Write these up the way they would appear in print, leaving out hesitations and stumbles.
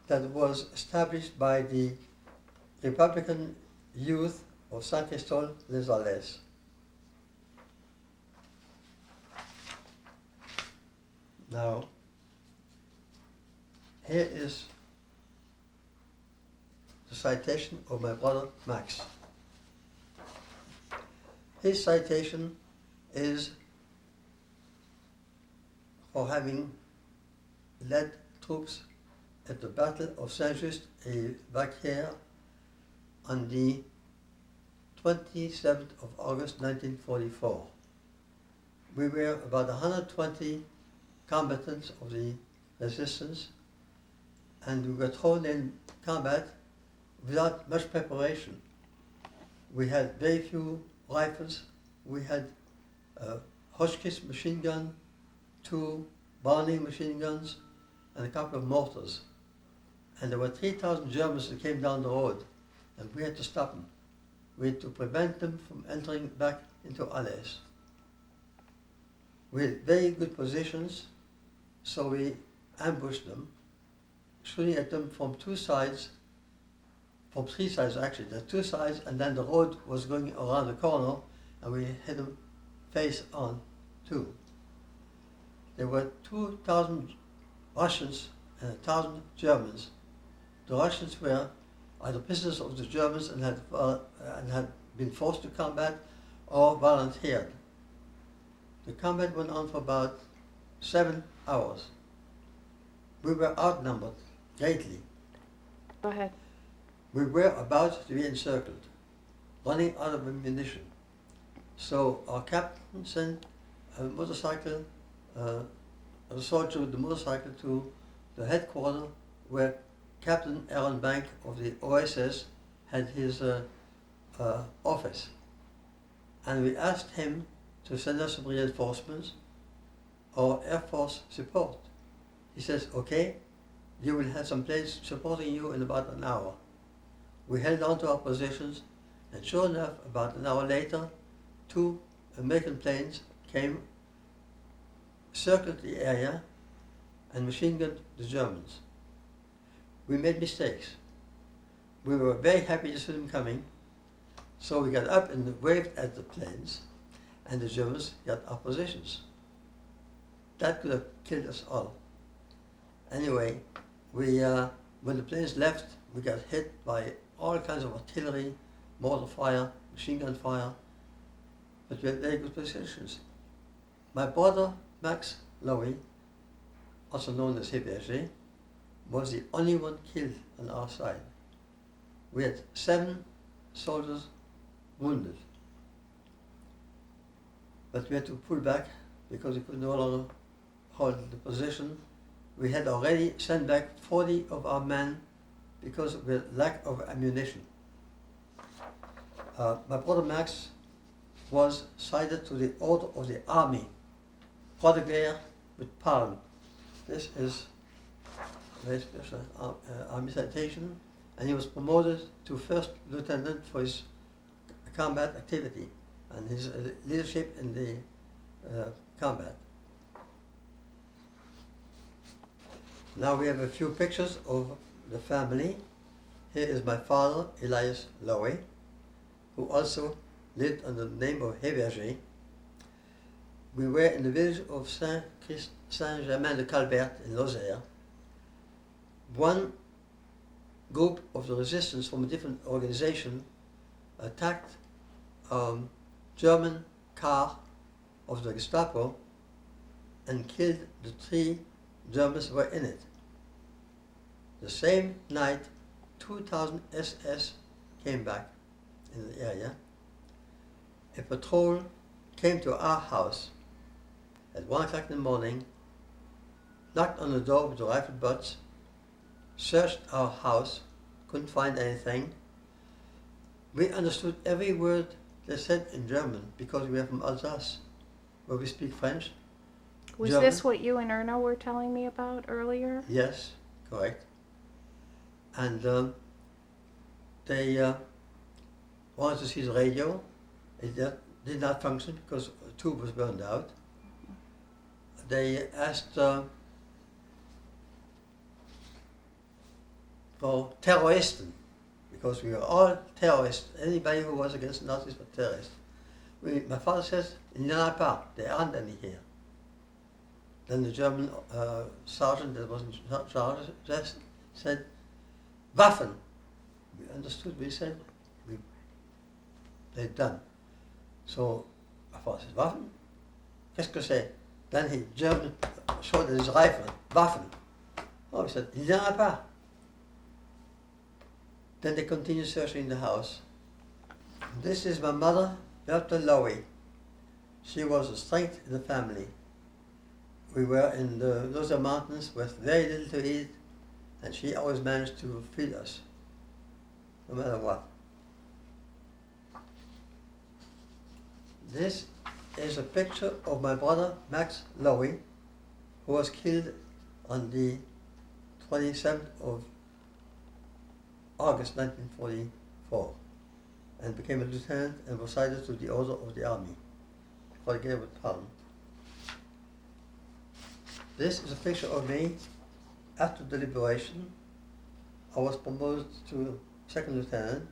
that was established by the Republican youth of San Cristobal Les Valles. Now, here is the citation of my brother Max. His citation is for having led troops at the Battle of Saint-Just-et-Vaquière on the 27th of August 1944. We were about 120 combatants of the resistance, and we were thrown in combat without much preparation. We had very few rifles. We had a Hotchkiss machine gun, 2 Browning machine guns, and a couple of mortars. And there were 3,000 Germans that came down the road, and we had to stop them. We had to prevent them from entering back into Alès. We had very good positions, so we ambushed them, shooting at them from 2 sides, from 3 sides actually. There are 2 sides, and then the road was going around the corner, and we hit them face on too. There were 2,000 Russians and 1,000 Germans. The Russians were either prisoners of the Germans and had been forced to combat or volunteered. The combat went on for about 7 hours. We were outnumbered greatly. Go ahead. We were about to be encircled, running out of ammunition. So our captain sent a motorcycle, a soldier with the motorcycle to the headquarters where Captain Owen Bank of the OSS had his office. And we asked him to send us some reinforcements or Air Force support. He says, okay, you will have some planes supporting you in about an hour. We held on to our positions, and sure enough, about an hour later, 2 American planes came, circled the area, and machine gunned the Germans. We made mistakes. We were very happy to see them coming, so we got up and waved at the planes, and the Germans got our positions. That could have killed us all. Anyway, when the planes left, we got hit by all kinds of artillery, mortar fire, machine gun fire, but we had very good positions. My brother, Max Loewy, also known as Héberger, was the only one killed on our side. We had 7 soldiers wounded, but we had to pull back because we could no longer hold the position. We had already sent back 40 of our men because of the lack of ammunition. My brother Max was cited to the Order of the Army, Croix de Guerre with palm. This is a very special army citation, and he was promoted to first lieutenant for his combat activity and his leadership in the combat. Now we have a few pictures of the family. Here is my father, Elias Loewy, who also lived under the name of Héberger. We were in the village of Saint-Germain-de-Calbert in Lozère. One group of the resistance from a different organization attacked a German car of the Gestapo and killed the 3 Germans who were in it. The same night, 2,000 SS came back in the area. A patrol came to our house at 1 o'clock in the morning, knocked on the door with the rifle butts, searched our house, couldn't find anything. We understood every word they said in German because we are from Alsace, where we speak French. Was German. this what you and Erna were telling me about earlier? Yes, correct. And they wanted to see the radio. It did not function because a tube was burned out. They asked for Terroristen, because we were all terrorists. Anybody who was against Nazis was terrorists. My father says, il n'y en a pas, there aren't any here. Then the German sergeant that was in charge said, Waffen. We understood what he said. They're done. So my father says, Waffen? Qu'est-ce que c'est? Then he German showed his rifle, Waffen. Oh, he said, il n'y en a pas. Then they continued searching the house. This is my mother, Dr. Loewy. She was the strength in the family. We were in those mountains with very little to eat, and she always managed to feed us, no matter what. This is a picture of my brother, Max Loewy, who was killed on the 27th of August 1944 and became a lieutenant and was cited to the Order of the Army, Brigadier with Pardon. This is a picture of me after the liberation. I was promoted to second lieutenant,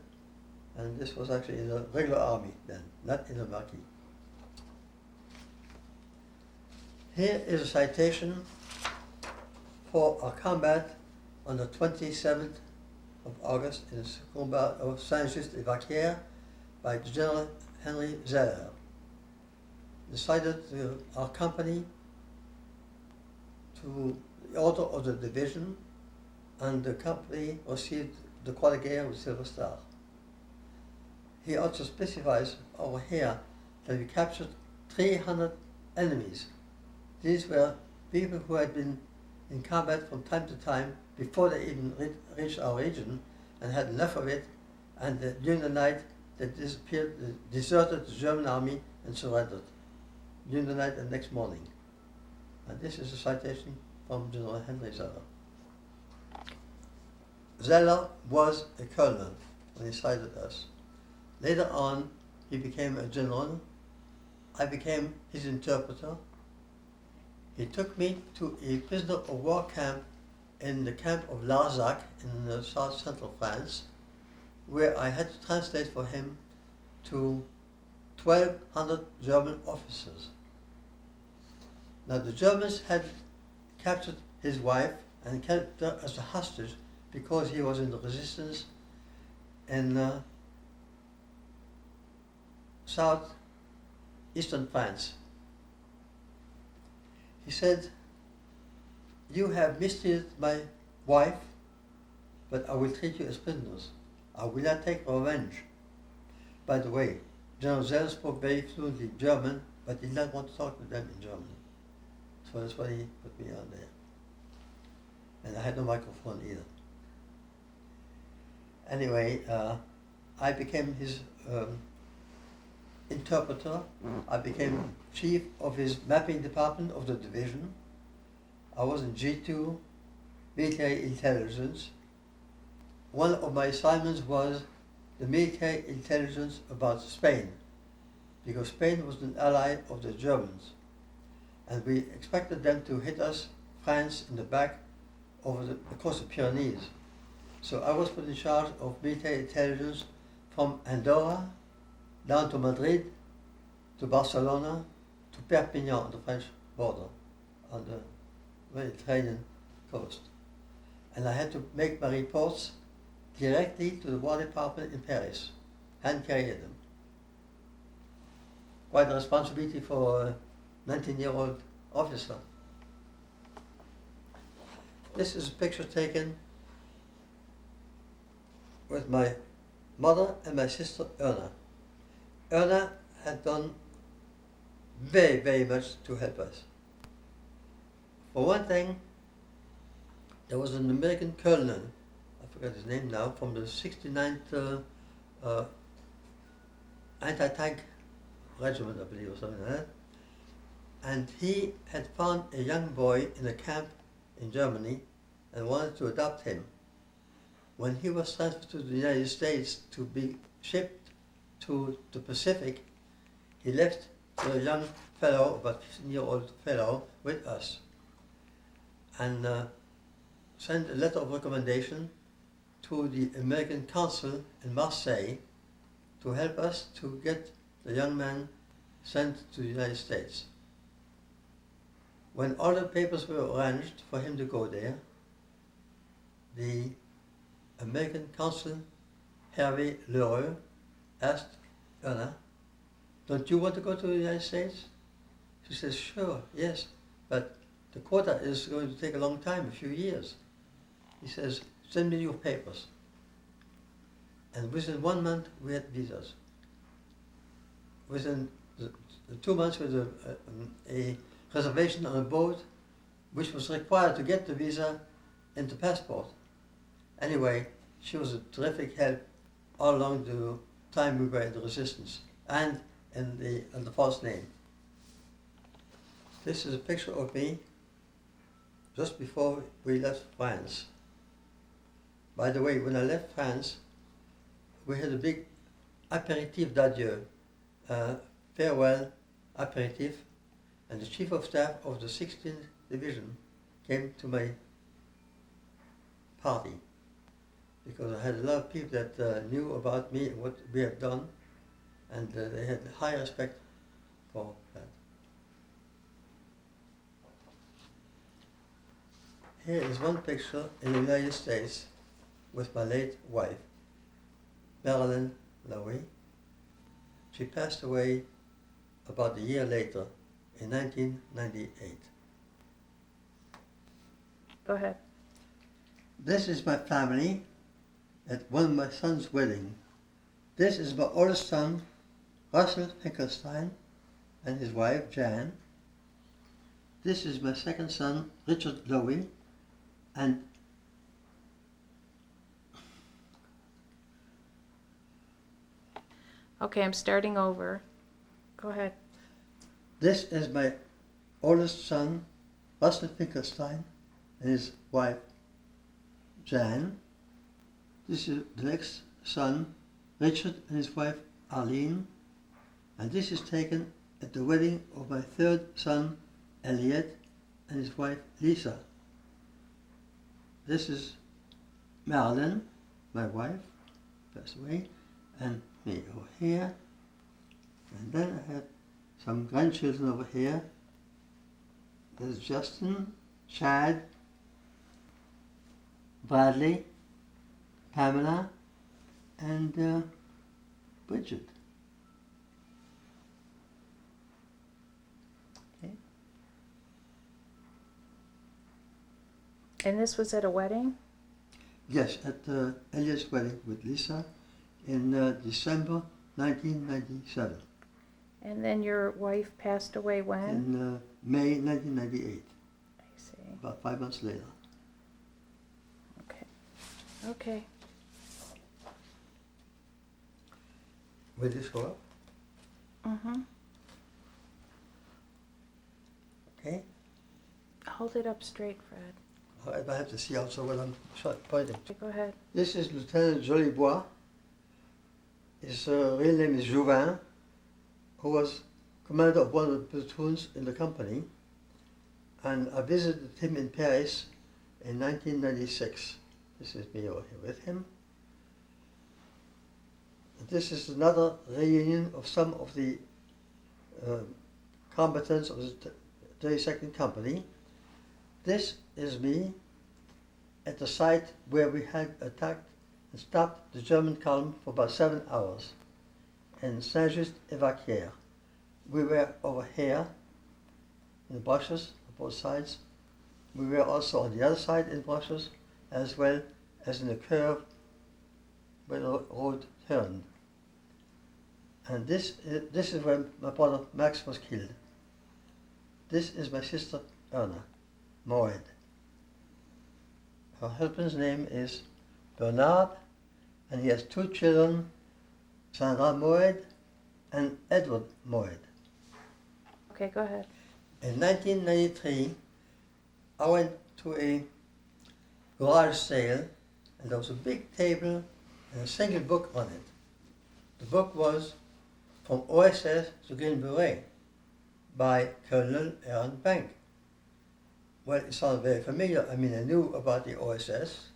and this was actually in the regular army then, not in the Marquis. Here is a citation for our combat on the 27th of August in the combat of Saint-Just-et-Vaquière by General Henry Zeller. Decided to our company to the order of the division, and the company received the Croix de Guerre with Silver Star. He also specifies over here that we captured 300 enemies. These were people who had been in combat from time to time before they even reached our region and had enough of it, and during the night they disappeared, deserted the German army and surrendered during the night and next morning. And this is a citation from General Henry Zeller. Zeller was a colonel when he cited us. Later on, he became a general. I became his interpreter. He took me to a prisoner of war camp in the camp of Larzac in south central France, where I had to translate for him to 1,200 German officers. Now the Germans had captured his wife and kept her as a hostage because he was in the resistance in southeastern France. He said, "You have mistreated my wife, but I will treat you as prisoners. I will not take revenge." By the way, General Zell spoke very fluently German, but did not want to talk to them in German. So that's why he put me on there. And I had no microphone either. Anyway, I became his interpreter. I became chief of his mapping department of the division. I was in G2, military intelligence. One of my assignments was the military intelligence about Spain, because Spain was an ally of the Germans, and we expected them to hit us, France, in the back across the Pyrenees. So I was put in charge of military intelligence from Andorra down to Madrid, to Barcelona, to Perpignan on the French border, on the Mediterranean coast. And I had to make my reports directly to the War Department in Paris, hand carry them. Quite a responsibility for a 19-year-old officer. This is a picture taken with my mother and my sister Erna. Erna had done very, very much to help us. For one thing, there was an American colonel, I forgot his name now, from the 69th anti-tank regiment, I believe, or something like that. And he had found a young boy in a camp in Germany and wanted to adopt him. When he was transferred to the United States to be shipped to the Pacific, he left the young fellow, about 15-year-old fellow, with us, and sent a letter of recommendation to the American consul in Marseille to help us to get the young man sent to the United States. When all the papers were arranged for him to go there, the American consul, Hervé Loewy, asked Anna, "Don't you want to go to the United States?" She says, "Sure, yes, but the quota is going to take a long time, a few years." He says, "Send me your papers." And within 1 month, we had visas. Within the 2 months, we had a reservation on a boat, which was required to get the visa and the passport. Anyway, she was a terrific help all along the time we were in the resistance and in the false name. This is a picture of me just before we left France. By the way, when I left France, we had a big apéritif d'adieu, farewell apéritif, and the Chief of Staff of the 16th Division came to my party because I had a lot of people that knew about me and what we had done, and they had high respect for that. Here is one picture in the United States with my late wife, Marilyn Loewy. She passed away about a year later in 1998. Go ahead. This is my family at one of my son's wedding. This is my oldest son, Russell Finkelstein, and his wife, Jan. This is my second son, Richard Loewy, and Okay, I'm starting over. Go ahead. this is my oldest son, Russell Finkelstein, and his wife, Jan. This is the next son, Richard, and his wife, Arlene. And this is taken at the wedding of my third son, Elliot, and his wife, Lisa. This is Marilyn, my wife, passed away, and me over here. And then I have some grandchildren over here. There's Justin, Chad, Bradley, Pamela, and Bridget. Okay. And this was at a wedding? Yes, at Elliot's wedding with Lisa in December 1997. And then your wife passed away when? In May 1998, I see. about 5 months later. Okay. Okay. Will this go up? Mm-hmm. Okay. Hold it up straight, Fred. I have to see also what I'm pointing. Okay, go ahead. This is Lieutenant Jolibois. His real name is Jouvin, who was commander of one of the platoons in the company. And I visited him in Paris in 1996. This is me over here with him. And this is another reunion of some of the combatants of the 32nd Company. This is me at the site where we had attacked and stopped the German column for about 7 hours in Saint-Just-Évaquière. We were over here in the bushes on both sides. We were also on the other side in bushes, as well as in the curve where the road turned. And this is where my brother Max was killed. This is my sister Erna Moed. Her husband's name is Bernard, and he has 2 children, Sandra Moed and Edward Moed. Okay, go ahead. In 1993, I went to a garage sale, and there was a big table and a single book on it. The book was From OSS to Green Beret by Colonel Owen Bank. Well, it sounded very familiar. I mean, I knew about the OSS,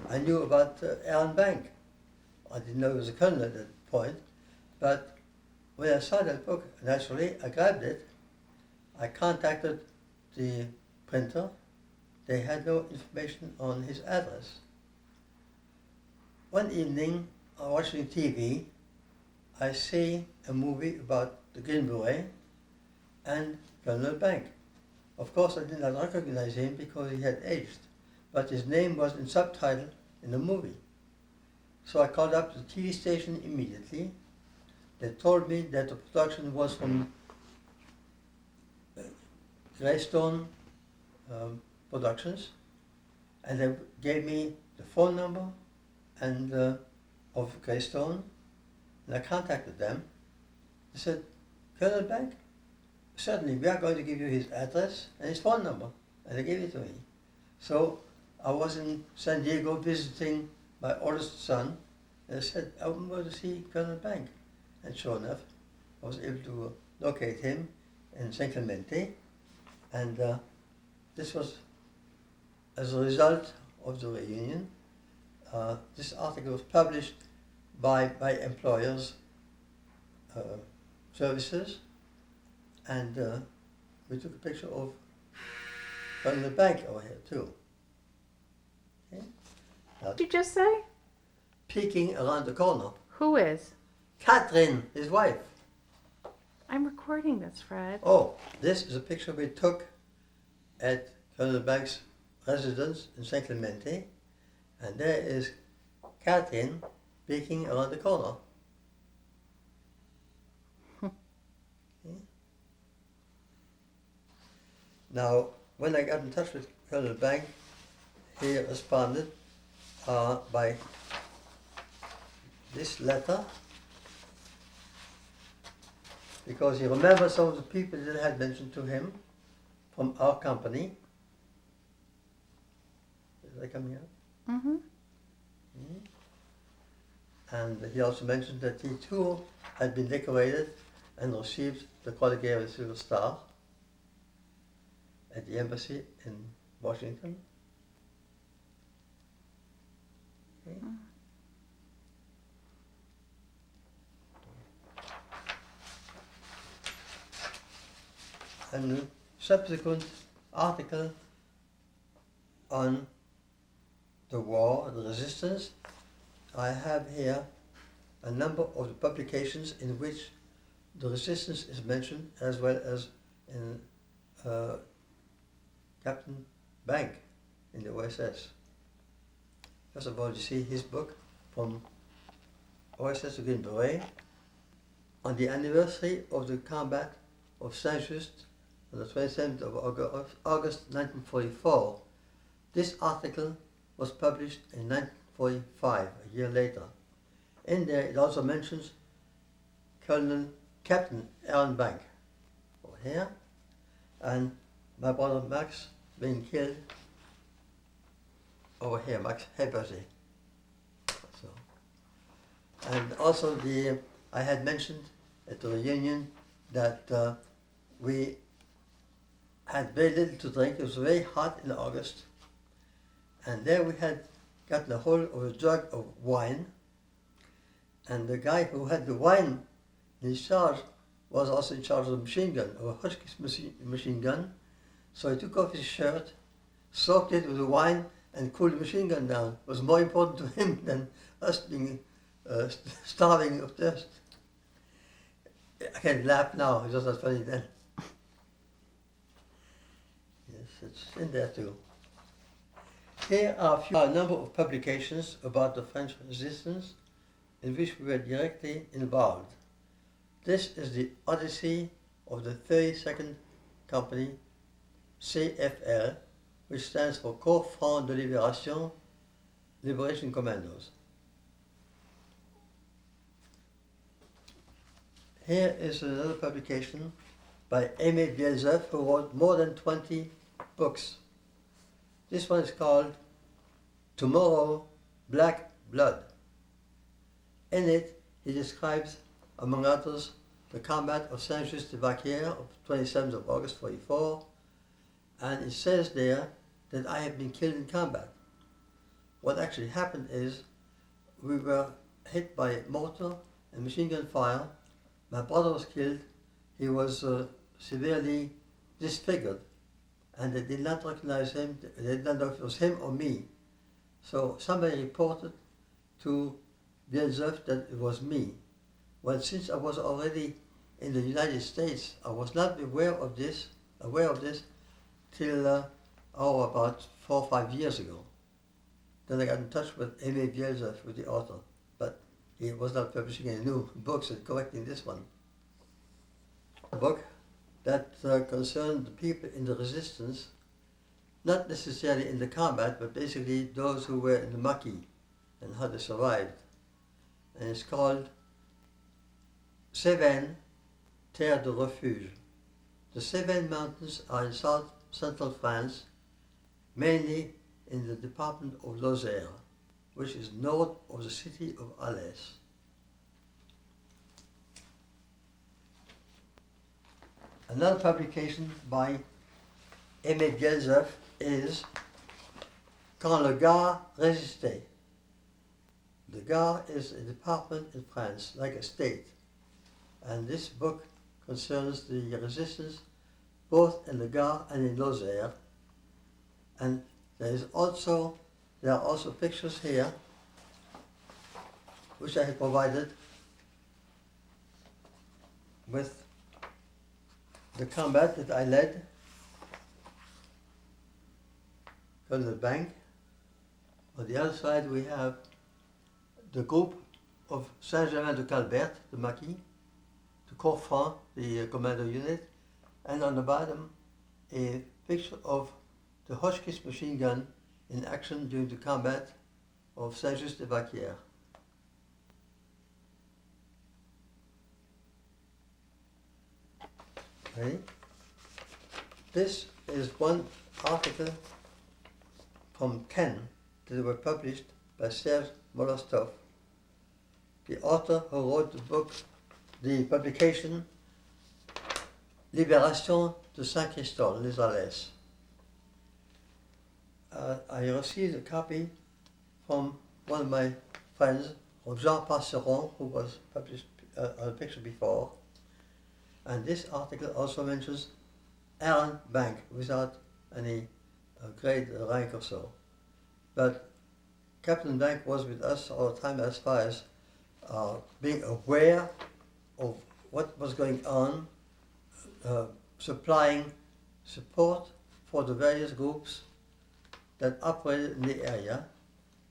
I knew about Owen Bank. I didn't know he was a colonel at that point, but when I saw that book, naturally, I grabbed it. I contacted the printer. They had no information on his address. One evening, watching TV, I see a movie about the Green Beret and Colonel Bank. Of course, I did not recognize him because he had aged, but his name was in subtitle in the movie. So I called up the TV station immediately. They told me that the production was from Greystone Productions, and they gave me the phone number and of Greystone, and I contacted them. They said, Colonel Bank, certainly we are going to give you his address and his phone number, and they gave it to me. So I was in San Diego visiting my oldest son, and I said, I'm going to see Colonel Bank. And sure enough, I was able to locate him in San Clemente, and this was as a result of the reunion. This article was published by my employer's services, and we took a picture of Colonel Bank over here too. Okay? What did you just say? Peeking around the corner. Who is? Catherine, his wife. I'm recording this, Fred. Oh, this is a picture we took at Colonel Bank's residence in San Clemente, and there is Catherine peeking around the corner. Okay. Now, when I got in touch with Colonel Bank, he responded by this letter, because he remembered some of the people that I had mentioned to him from our company. Is that coming out? Mm-hmm. And he also mentioned that he too had been decorated and received the Croix de Guerre with Silver Star at the embassy in Washington. Okay. And a subsequent article on the war, the resistance. I have here a number of the publications in which the resistance is mentioned, as well as in Captain Bank in the OSS. First of all, you see his book from OSS to Green Beret on the anniversary of the combat of Saint-Just on the 27th of August 1944. This article was published in 1945, a year later. In there it also mentions Captain Owen Bank over here, and my brother Max being killed over here, Max Heberty. So, and also I had mentioned at the reunion that we had very little to drink. It was very hot in August, and there we had gotten a hold of a jug of wine, and the guy who had the wine in his charge was also in charge of the machine gun, of a Hotchkiss machine gun. So he took off his shirt, soaked it with the wine, and cooled the machine gun down. It was more important to him than us being starving of thirst. I can laugh now, it was not funny then. Yes, it's in there too. Here are a number of publications about the French resistance in which we were directly involved. This is the Odyssey of the 32nd Company, CFL, which stands for Corps Franc de Libération, Liberation Commandos. Here is another publication by Aimé Bielzeuf, who wrote more than 20 books. This one is called Tomorrow, Black Blood. In it, he describes, among others, the combat of Saint-Just-de-Vaquière of 27th of August 44, and it says there that I have been killed in combat. what actually happened is we were hit by mortar and machine gun fire. My brother was killed. He was severely disfigured, and they did not recognize him. They did not know if it was him or me. So somebody reported to Bielzev that it was me. Well, since I was already in the United States, I was not aware of this till about 4 or 5 years ago. Then I got in touch with Emil Bielzev, with the author, but he was not publishing any new books and correcting this one. A book that concerned the people in the resistance, not necessarily in the combat, but basically those who were in the Maquis and how they survived. And it's called Cévennes, Terre de Refuge. The Cévennes Mountains are in south-central France, mainly in the department of Lozère, which is north of the city of Alès. Another publication by Aimé Bielzev is Quand le Gard résistait. The Gard is a department in France, like a state, and this book concerns the resistance both in the Gard and in Lozère. And there are also pictures here which I have provided with the combat that I led, Capt Owen Bank. On the other side we have the group of Saint-Germain-de-Calbert, the Maquis, the Corps Franc, the commando unit, and on the bottom a picture of the Hotchkiss machine gun in action during the combat of Saint-Just-de-Vaquière. Okay. This is one article from Ken that were published by Serge Molostov, the author who wrote the book, the publication Libération de Saint-Christol, Les Alès. I received a copy from one of my friends, Jean Passeron, who was published on a picture before. And this article also mentions Owen Bank without any grade rank or so. But Captain Bank was with us all the time as far as being aware of what was going on, supplying support for the various groups that operated in the area.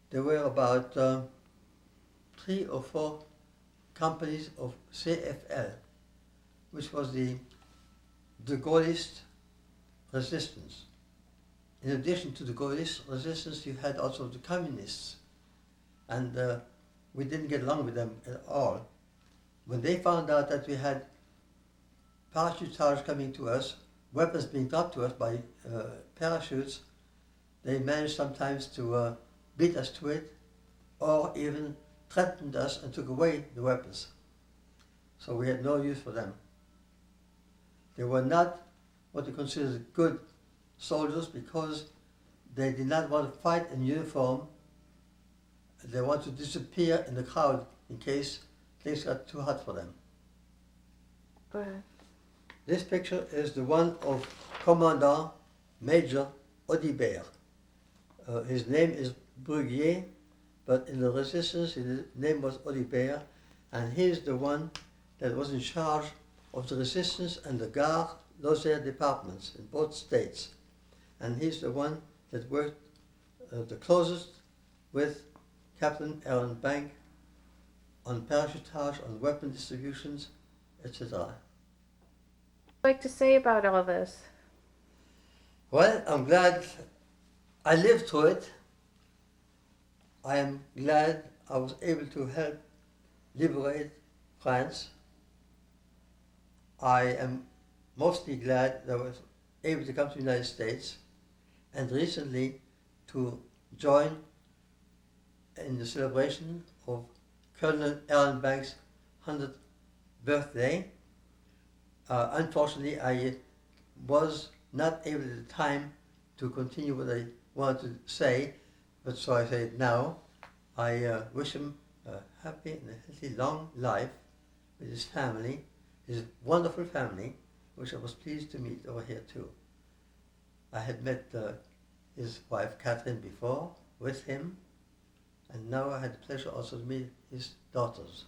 There were about 3 or 4 companies of CFL, which was the Gaullist resistance. In addition to the Gaullist resistance, you had also the communists, and we didn't get along with them at all. When they found out that we had parachutage coming to us, weapons being dropped to us by parachutes, they managed sometimes to beat us to it, or even threatened us and took away the weapons. So we had no use for them. They were not what we consider good soldiers because they did not want to fight in uniform. They wanted to disappear in the crowd in case things got too hot for them. Go ahead. This picture is the one of Commandant Major Audibert. His name is Bruguier, but in the resistance his name was Audibert, and he's the one that was in charge of the resistance and the Gard Lozère departments in both states. And he's the one that worked the closest with Captain Owen Bank on parachutage, on weapon distributions, etc. What would you like to say about all this? Well, I'm glad I lived through it. I am glad I was able to help liberate France. I am mostly glad that I was able to come to the United States and recently to join in the celebration of Colonel Owen Bank's 100th birthday. Unfortunately, I was not able at the time to continue what I wanted to say, But so I say now, I wish him a happy and a healthy long life with his family, his wonderful family, which I was pleased to meet over here too. I had met his wife Catherine before with him, and now I had the pleasure also to meet his daughters.